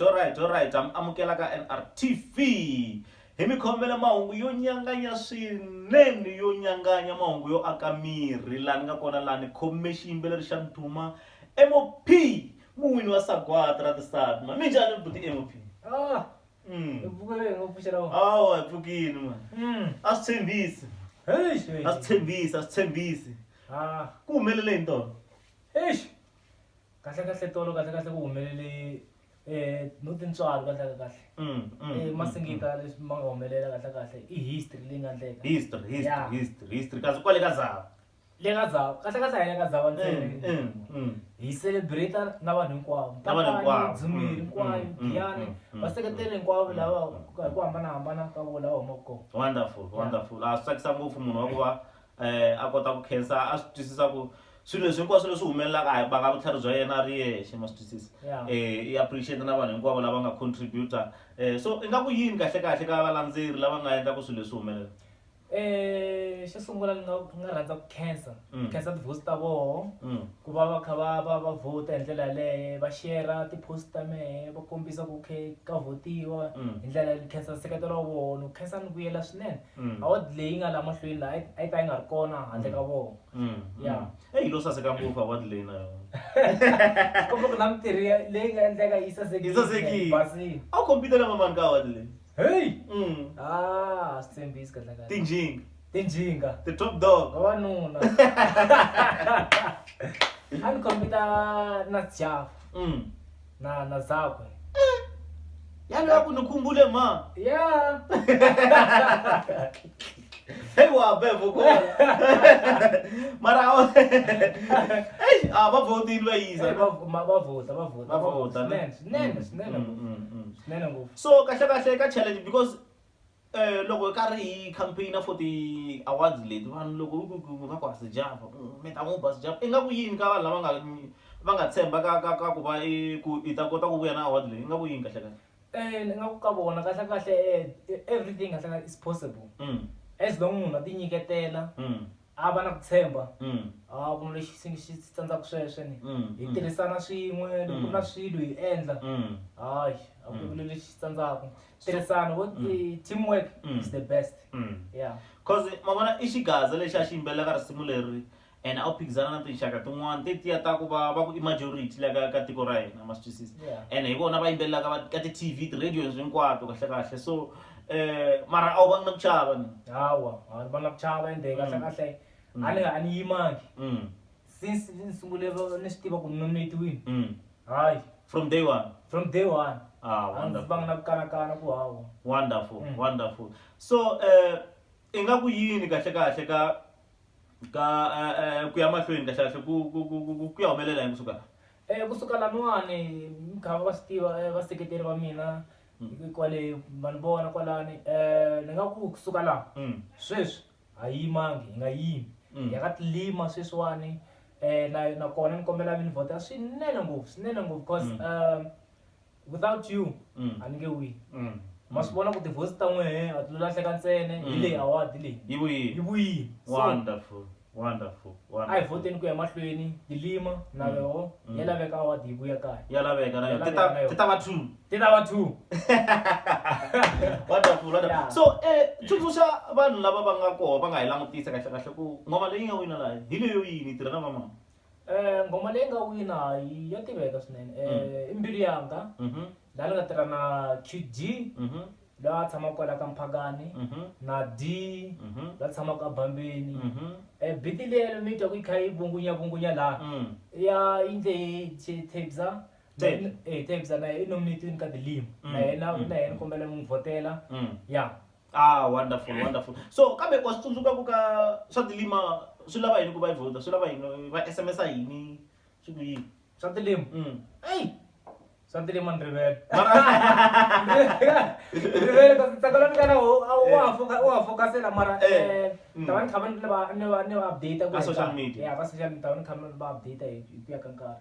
alright. Amukela ka NRTV. Hi mi khomela mahungu yo nyanganya swinene yo nyanganya mahungu yo aka miri lani nga kona lani khome xiyimbeleri xa ntuma MOP muwini wa sagwata ra tisati ma minjhani buti MOP awa pfukini man a swi tshembisi a swi tshembisi ku humelele hi tolo kahle tolo kahle ku humelele no tintswalo kahle masingita leswi ma nga humelela kahle I history leyi nga ndleka history kasi kwale ka Zava le ka Zava kahle a hi le ka Zava ntsena hi celebrate na vanhu hinkwavo Dzumeri hinkwayo Giyani vaseketeri hinkwavo lava ku hambanahambana ka vo lava humaka kona wonderful a swi tsakisa ngopfu munhu wa ku va a kota ku khensa a swi twisisa ku swilo leswi hinkwaswo leswi humelelaka va nga vutlhari bya yena a ri yexe ma swi twisisa I appreciate na vanhu hinkwavo lava nga contributor so ingaku yini kahle ka valandzeri lava nga endla ku swilo leswi humelela xo sungula ni nga rhandza ku khensa ti-votes ta voho ku va kha va vota hi ndlela yaleyo va share ti-post ta mehe va kombisa ku ka votiwa hi ndlela ni khensa nseketelo wa vona ni khensa ni vuyela swinene award leyi nga la mahlweni laha a yi ta yi nga ri kona handle ka vona yi lo saseka ngopfu award leyi na yona komba ku na mitirhi leyi nga endleka yi sasekile basile a wu compete na mamani ka award leyi sitshembisi kahle tinjinga the top dog vavanuna a ni kombita na Jaff na Zakwe yalo yaku ni khumbule ma hey wa bevo ko mara va votile va yisa va vota swinene ngopfu so kahle ka challenge because loko karhi hi campaign for the awards leti vanhu loko va ku asijava meta ngo basijava ingaku yini ka vanhu lava nga tshemba ka ku va ku I ta kota ku vuya na award leyi ingaku yini kahle ni nga ku ka vona kahle everything kahle is possible as long munhu a ti nyiketela a va na ku tshemba a ku lexi xi tsandzaka sweswo ni hi tirhisana swin'we loko na swilo hi endla hayi a ku lexi tsandzaka tirhisana teamwork is the best cause ma vona I xigaza lexi a xi yimbelela ka risimu leri and a wu phikizana na tinxaka tin'wana tetiya ta ku va ku I majority la ka tiko ra hina ma swi twisisa and hi vona va yimbelelaka ka ti-TV ti-radios hinkwato kahle so mara a wu vangi na ku chava ni hawa a ni va na ku chava ende kahle a ni yimangi since ni sungule ni swi tiva ku ni nominate-wini hayi from day one a ndzi vanga na ku kanakana ku hawa wonderful so ingaku yini kahle ka ku ya mahlweni kahle ku ya humelela hi kusuka laniwani mikha va swi tiva vaseketeri va mina kwale vanhu vona kwalani ni nga ku kusuka laha sweswi a yi yimangi hi nga yimi hi nga tilima sweswiwani nakona ni kombela mi ni vhota swinene ngopfu because without you a ni nge wini ma swi vona ku ti-votes ta n'wehe a ti lahleka ntsena hi leyi award leyi yi vuyile wonderful a hi voteni ku ya mahlweni tilima na yoho ya laveka award yi vuya kaya ya laveka na yona ti ta va two wonderful so tsundzuxa vanhu lava va nga koho va nga hi langutisa kahle ku ngoma leyi nga wina laha hi leyo yini tirha na mama ngoma leyi nga wina ya tiveka swinene I mbilu yanga laha ni nga tirha na QG laha tshamaka kwala ka Mphakani na D laha tshamaka Bambeni biti leyo ni twa ku yi kha yi vungunya laha ya indle Tebza na I nominate ka Dilima na yena kombela mu votela wonderful so kambe wa swi tsundzuka ku ka swa Dilima swi lava yini ku va yi vota swi lava yini va SMS yini swi ku yini swa Dilima swa Dilima ni rivele kasi tsakela ni kana wa focusela mara tava ni kha ni va update ka social media ka social media tava ni kha ni va update hi ku ya ka nkarhi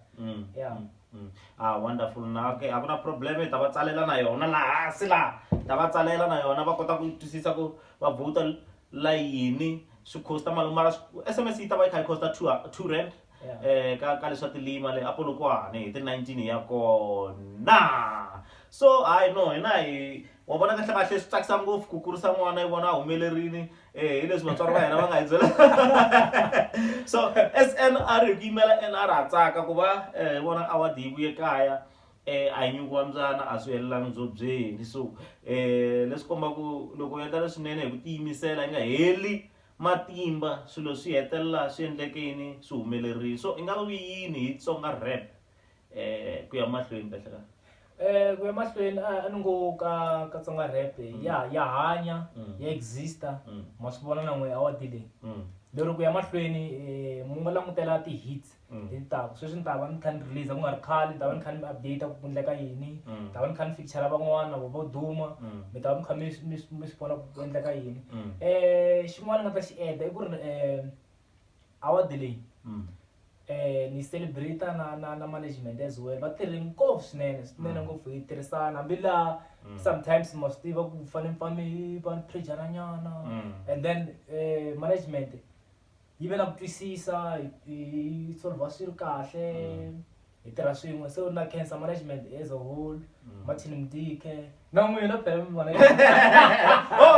wonderful na okay a ku na problem ta va tsalela na yona laha hansi laha ta va tsalela na yona va kota ku twisisa ku va vota la yini swi costa mali mara SMS yi ta va yi kha yi costa 2 rand ka leswa Tilima le Apollo kwane hi ti 19 ya kona so hayi no hina hi wa vona kahle kahle swi tsakisa ngopfu ku kurisa n'wana hi vona a humelerini hi leswi vatswari va hina va nga hi byela so SNR hi ku yimela NR ha tsaka ku va hi vona award yi vuye kaya a yi nyikiwa mbyana a swi helelangi byobyeni so leswi kombaku loko u endla leswinene hi ku tiyimisela yi nga heli matimba swilo swi hetelela swi endleke yini swi humelerile so i nga vi yini hi Tsonga rap ku ya mahlweni kahle ku ya mahlweni a ni ngo ka Tsonga rap ya hanya ya exista ma swi vona na n'we award leyi lero ku ya mahlweni mu nga langutela ti-hits leti taka sweswi ni ta va ni kha ni release ku nga ri khale ni ta va ni kha ni update ku endleka yini ni ta va ni kha ni feature van'wana vo duma mi ta va mi kha mi swi vona ku endleka yini xin'wana ni nga ta xi endla i ku ri award leyi ni celebrate na management as well va tirhe ngopfu swinene ngopfu hi tirhisana hambi laha sometimes ma swi tiva ku fane va pressure nyana and then management yi ve na ku twisisa hi solve swilo kahle hi tirha swin'we so na cancer management as a whole Martin Mdike na n'wina phela mi vona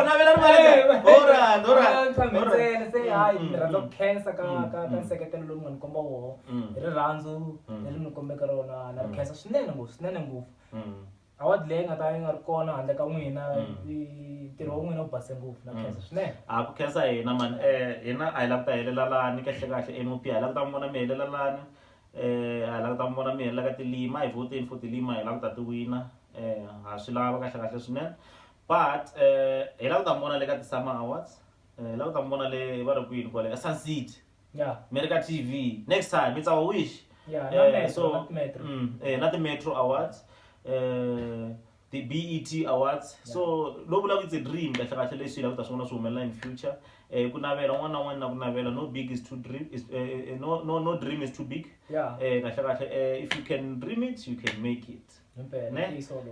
na vela ntsena se hayi ni rhandza ku khensa ka nseketelo lowu nga ni komba woho hi rirhandzu leri ni kombeka rona na ri khensa swinene ngopfu award leyi nga ta yi nga ri kona handle ka n'wina ntirho wa n'wina wu base ngopfu na khensa swinene ku khensa hina man hina a hi lava ku ta helela lani kahle MOP a hi lava ku ta mi vona mi helela lani a hi lava ku ta mi vona mi helela ka tilima hi voteni for tilima hi lava ku ta ti wina ha swi lava kahle swinene but hi lava ku ta mi vona le ka ti-Summer Awards hi lava ku ta mi vona le va ri kwini kwale ka Sun City America TV next time it's our wish na ti-Metro Awards the BET Awards so lo vula it's a dream kahle leswi hi lava ku ta swi vona swi humelela in future ku navela un'wana na un'wana na ku navela no big is too dream is no dream is too big kahle if you can dream it you can make it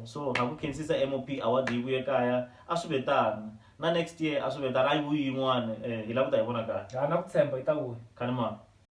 so ha ku khensisa MOP award yi vuye kaya a swi vetana na next year a swi vetana a yi vuyi yin'wana hi lava ku ta yi vona kaya na ku tshemba yi ta vuya khani ma